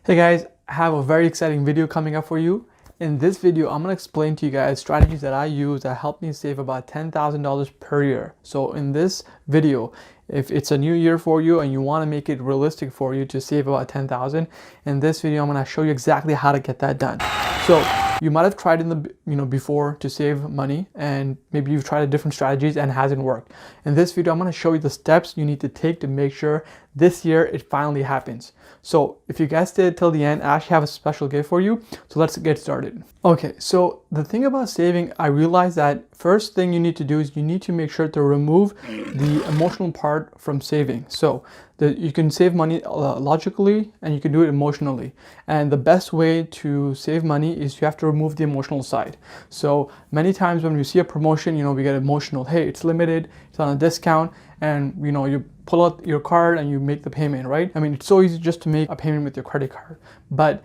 Hey guys, I have a very exciting video coming up for you. In this video, I'm going to explain to you guys strategies that I use that help me save about $10,000 per year. So in this video, if it's a new year for you and you want to make it realistic for you to save about 10,000, in this video, I'm going to show you exactly how to get that done. So you might have tried in the before to save money, and maybe you've tried different strategies and it hasn't worked. In this video, I'm going to show you the steps you need to take to make sure this year it finally happens. So if you guys stayed till the end, I actually have a special gift for you. So let's get started. Okay, so the thing about saving, I realized that first thing you need to do is you need to make sure to remove the emotional part from saving. So you can save money logically and you can do it emotionally. And the best way to save money is you have to remove the emotional side. So many times when we see a promotion, we get emotional. Hey, it's limited, it's on a discount, and you pull out your card and you make the payment, right? I mean, it's so easy just to make a payment with your credit card, but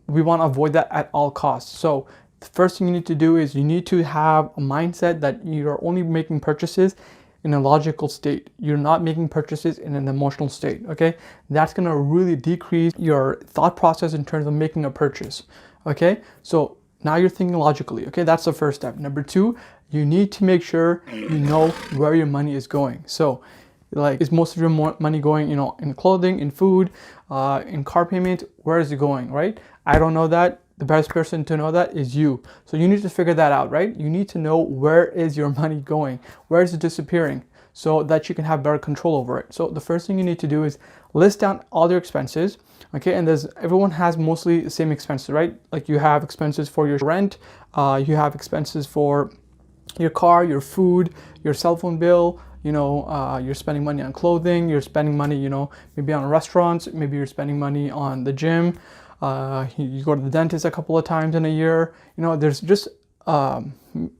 we want to avoid that at all costs. So the first thing you need to do is you need to have a mindset that you're only making purchases in a logical state. You're not making purchases in an emotional state, okay? That's gonna really decrease your thought process in terms of making a purchase, okay? So now you're thinking logically, okay? That's the first step. Number two, you need to make sure you know where your money is going. So like, is most of your money going, in clothing, in food, in car payment? Where is it going, right? I don't know that. The best person to know that is you. So you need to figure that out, right? You need to know where is your money going, where is it disappearing, so that you can have better control over it. So the first thing you need to do is list down all your expenses, okay? And everyone has mostly the same expenses, right? Like you have expenses for your rent, you have expenses for your car, your food, your cell phone bill, you're spending money on clothing, you're spending money, maybe on restaurants, maybe you're spending money on the gym, you go to the dentist a couple of times in a year. There's just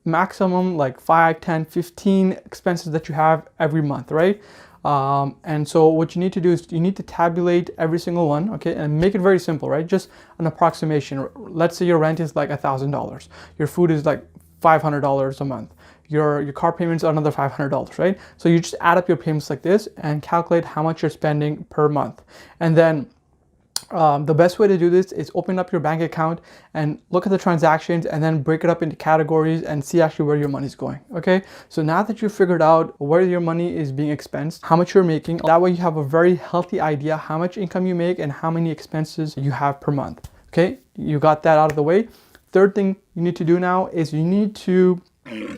maximum like 5, 10, 15 expenses that you have every month, right? And so what you need to do is you need to tabulate every single one, okay, and make it very simple, right? Just an approximation. Let's say your rent is like $1,000, your food is like $500 a month, your car payments are another $500, right? So you just add up your payments like this and calculate how much you're spending per month. And then the best way to do this is open up your bank account and look at the transactions and then break it up into categories and see actually where your money is going, okay? So now that you've figured out where your money is being expensed, how much you're making, that way you have a very healthy idea how much income you make and how many expenses you have per month, okay? You got that out of the way. Third thing you need to do now is you need to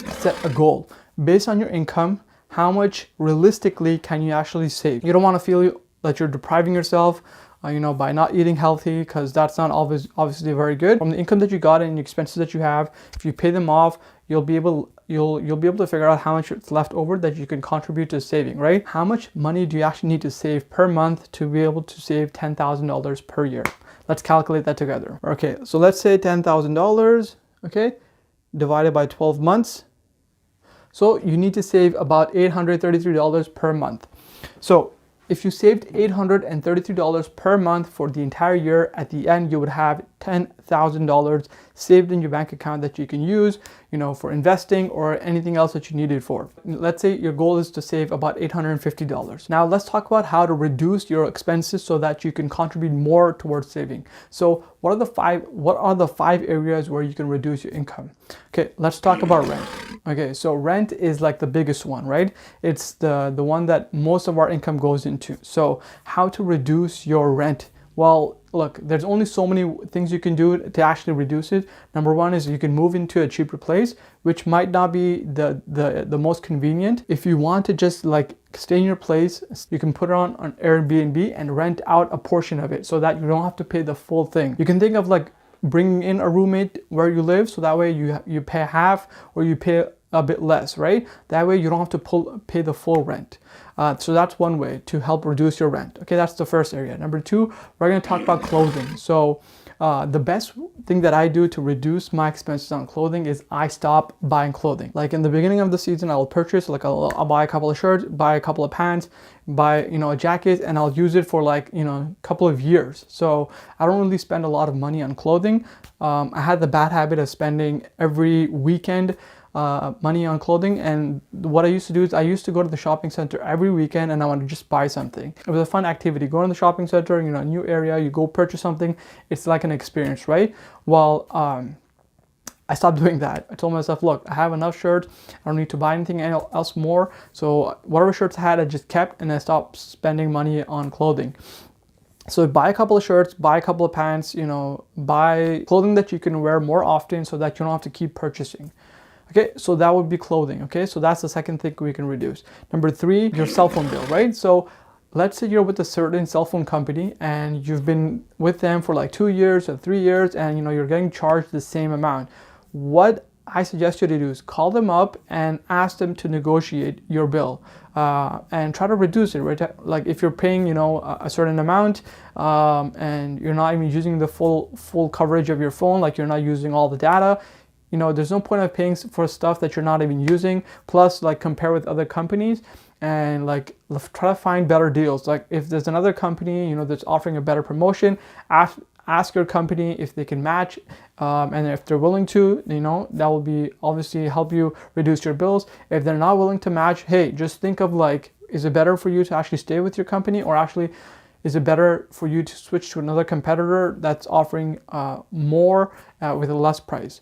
set a goal. Based on your income, how much realistically can you actually save? You don't want to feel that you're depriving yourself by not eating healthy, because that's not obviously very good. From the income that you got and the expenses that you have, if you pay them off, you'll be able to figure out how much it's left over that you can contribute to saving, right? How much money do you actually need to save per month to be able to save $10,000 per year? Let's calculate that together. Okay, so let's say $10,000, okay, divided by 12 months. So you need to save about $833 per month. So if you saved $833 per month for the entire year, at the end you would have $10,000 saved in your bank account that you can use, for investing or anything else that you need it for. Let's say your goal is to save about $850. Now let's talk about how to reduce your expenses so that you can contribute more towards saving. So what are the five areas where you can reduce your income? Okay, let's talk about rent. Okay, so rent is like the biggest one, right? It's the one that most of our income goes into. So how to reduce your rent? Well, look, there's only so many things you can do to actually reduce it. Number one is you can move into a cheaper place, which might not be the most convenient. If you want to just like stay in your place, you can put it on Airbnb and rent out a portion of it so that you don't have to pay the full thing. You can think of like bringing in a roommate where you live, so that way you pay half or you pay a bit less, right? That way you don't have to pay the full rent. So that's one way to help reduce your rent. Okay, that's the first area. Number two, we're going to talk about clothing. So the best thing that I do to reduce my expenses on clothing is I stop buying clothing. Like in the beginning of the season, I'll purchase, like I'll buy a couple of shirts, buy a couple of pants, buy a jacket, and I'll use it for like a couple of years. So I don't really spend a lot of money on clothing. I had the bad habit of spending every weekend money on clothing. And what I used to do is I used to go to the shopping center every weekend and I want to just buy something. It was a fun activity. Go in the shopping center, you know, a new area, you go purchase something. It's like an experience, right? Well, I stopped doing that. I told myself, look, I have enough shirts. I don't need to buy anything else more. So whatever shirts I had, I just kept, and I stopped spending money on clothing. So buy a couple of shirts, buy a couple of pants, you know, buy clothing that you can wear more often so that you don't have to keep purchasing. Okay, so that would be clothing. Okay, so that's the second thing we can reduce. Number 3, your cell phone bill, right? So let's say you're with a certain cell phone company and you've been with them for like 2 years or 3 years, and you know you're getting charged the same amount. What I suggest you to do is call them up and ask them to negotiate your bill and try to reduce it, right? Like if you're paying, you know, a certain amount and you're not even using the full coverage of your phone, like you're not using all the data, you know, there's no point of paying for stuff that you're not even using. Plus, like, compare with other companies and like try to find better deals. Like if there's another company, you know, that's offering a better promotion, ask your company if they can match, and if they're willing to, you know, that will be obviously help you reduce your bills. If they're not willing to match, hey, just think of like, is it better for you to actually stay with your company, or actually is it better for you to switch to another competitor that's offering more with a less price?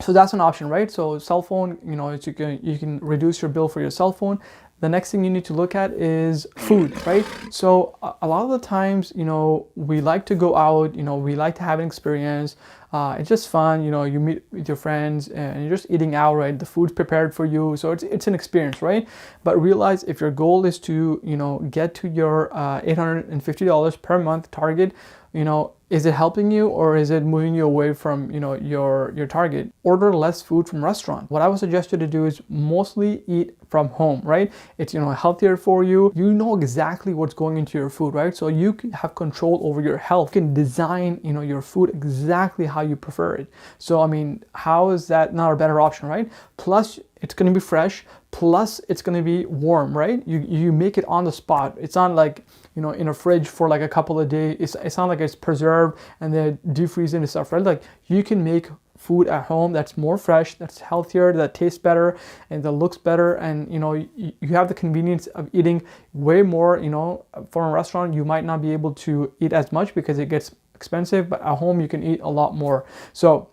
So that's an option, right? So cell phone, you know, you can reduce your bill for your cell phone. The next thing you need to look at is food, right? So a lot of the times, you know, we like to go out, you know, we like to have an experience. It's just fun, you know, you meet with your friends and you're just eating out, right? The food's prepared for you. So it's an experience, right? But realize if your goal is to, you know, get to your $850 per month target, you know, is it helping you or is it moving you away from, you know, your target? Order less food from restaurant. What I would suggest you to do is mostly eat from home, right? It's, you know, healthier for you. You know exactly what's going into your food, right? So you can have control over your health. You can design, you know, your food exactly how you prefer it. So, I mean, how is that not a better option, right? Plus, it's going to be fresh. Plus, it's going to be warm, right? You make it on the spot. It's not like, you know, in a fridge for like a couple of days. It's not like it's preserved and then defreeze and stuff, right? Like you can make food at home that's more fresh, that's healthier, that tastes better, and that looks better. And, you know, you have the convenience of eating way more. You know, from a restaurant, you might not be able to eat as much because it gets expensive, but at home you can eat a lot more. So,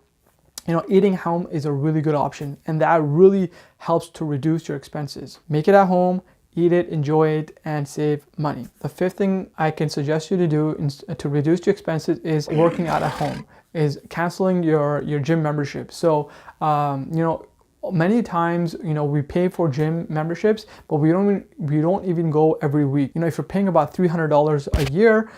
you know, eating at home is a really good option, and that really helps to reduce your expenses. Make it at home, eat it, enjoy it, and save money. The 5th thing I can suggest you to do to reduce your expenses is working out at home, is canceling your gym membership. So, you know, many times, you know, we pay for gym memberships, but we don't even go every week. You know, if you're paying about $300 a year,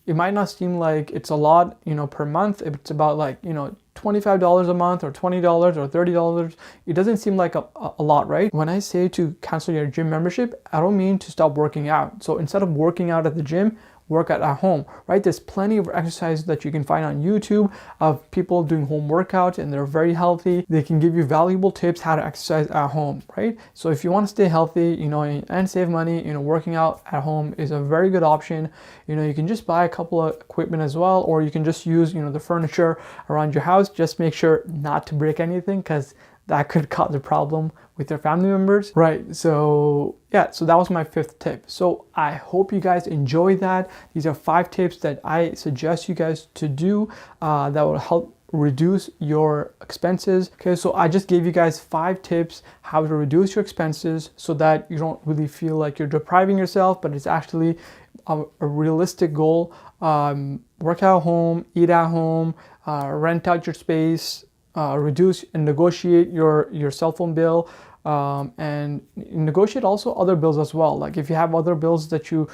it might not seem like it's a lot, you know, per month. If it's about like, you know, $25 a month or $20 or $30, it doesn't seem like a lot, right? When I say to cancel your gym membership, I don't mean to stop working out. So instead of working out at the gym, work out at home, right? There's plenty of exercises that you can find on YouTube of people doing home workouts, and they're very healthy. They can give you valuable tips how to exercise at home, right? So if you want to stay healthy, you know, and save money, you know, working out at home is a very good option. You know, you can just buy a couple of equipment as well, or you can just use, you know, the furniture around your house. Just make sure not to break anything, because that could cause a problem with your family members, right? So yeah, so that was my 5th tip. So I hope you guys enjoy that. These are 5 tips that I suggest you guys to do that will help reduce your expenses. Okay, so I just gave you guys 5 tips how to reduce your expenses so that you don't really feel like you're depriving yourself, but it's actually a realistic goal. Work at home, eat at home, rent out your space, reduce and negotiate your cell phone bill, and negotiate also other bills as well. Like if you have other bills that you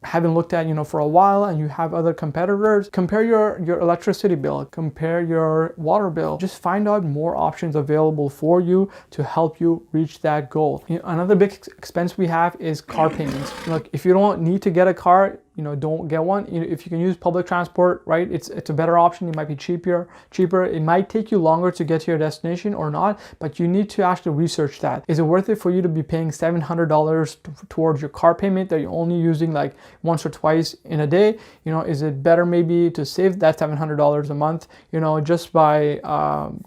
haven't looked at, you know, for a while, and you have other competitors, compare your electricity bill, compare your water bill. Just find out more options available for you to help you reach that goal. You know, another big expense we have is car payments. Like if you don't need to get a car, don't get one. If you can use public transport, right, it's a better option. It might be cheaper. It might take you longer to get to your destination or not, but you need to actually research that. Is it worth it for you to be paying $700 towards your car payment that you're only using like once or twice in a day? Is it better maybe to save that $700 a month, just by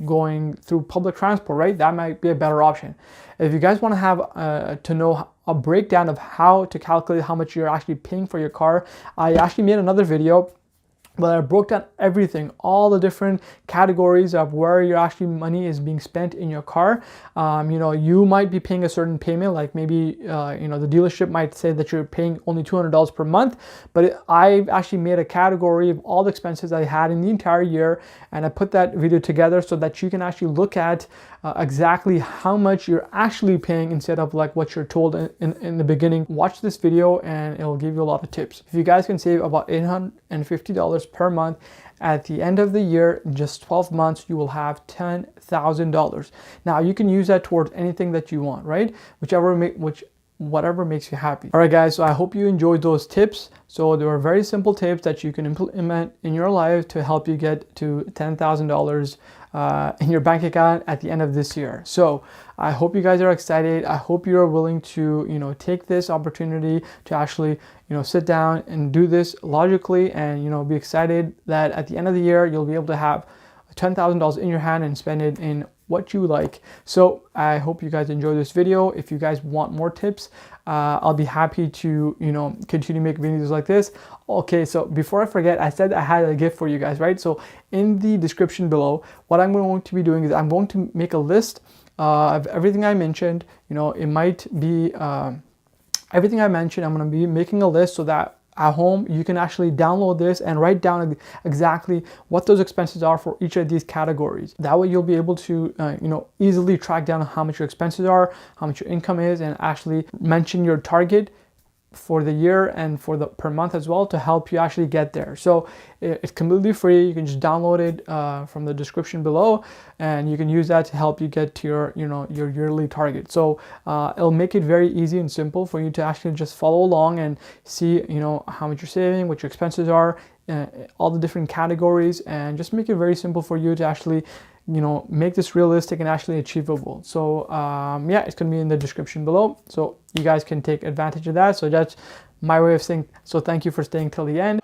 going through public transport, right? That might be a better option. If you guys want to have to know a breakdown of how to calculate how much you're actually paying for your car, I actually made another video but I broke down everything, all the different categories of where your actually money is being spent in your car. You might be paying a certain payment, like maybe the dealership might say that you're paying only $200 per month, but I've actually made a category of all the expenses I had in the entire year, and I put that video together so that you can actually look at exactly how much you're actually paying instead of like what you're told in the beginning. Watch this video and it'll give you a lot of tips. If you guys can save about $850 per month at the end of the year, in just 12 months, you will have $10,000. Now you can use that towards anything that you want, right? Whatever makes you happy. All right, guys, so I hope you enjoyed those tips. So they were very simple tips that you can implement in your life to help you get to $10,000 in your bank account at the end of this year. So I hope you guys are excited. I hope you're willing to, take this opportunity to actually, sit down and do this logically and, be excited that at the end of the year, you'll be able to have $10,000 in your hand and spend it in what you like. So I hope you guys enjoy this video. If you guys want more tips, I'll be happy to continue to make videos like this. Okay, so before I forget, I said I had a gift for you guys, right? So in the description below, what I'm going to be doing is I'm going to make a list of everything I mentioned. It might be everything I mentioned. I'm going to be making a list so that at home you can actually download this and write down exactly what those expenses are for each of these categories. That way you'll be able to easily track down how much your expenses are, how much your income is, and actually mention your target for the year and for the per month as well to help you actually get there. So it's completely free. You can just download it from the description below, and you can use that to help you get to your your yearly target. So it'll make it very easy and simple for you to actually just follow along and see how much you're saving, what your expenses are, all the different categories, and just make it very simple for you to actually make this realistic and actually achievable. So yeah, it's going to be in the description below, so you guys can take advantage of that. So that's my way of saying, so thank you for staying till the end.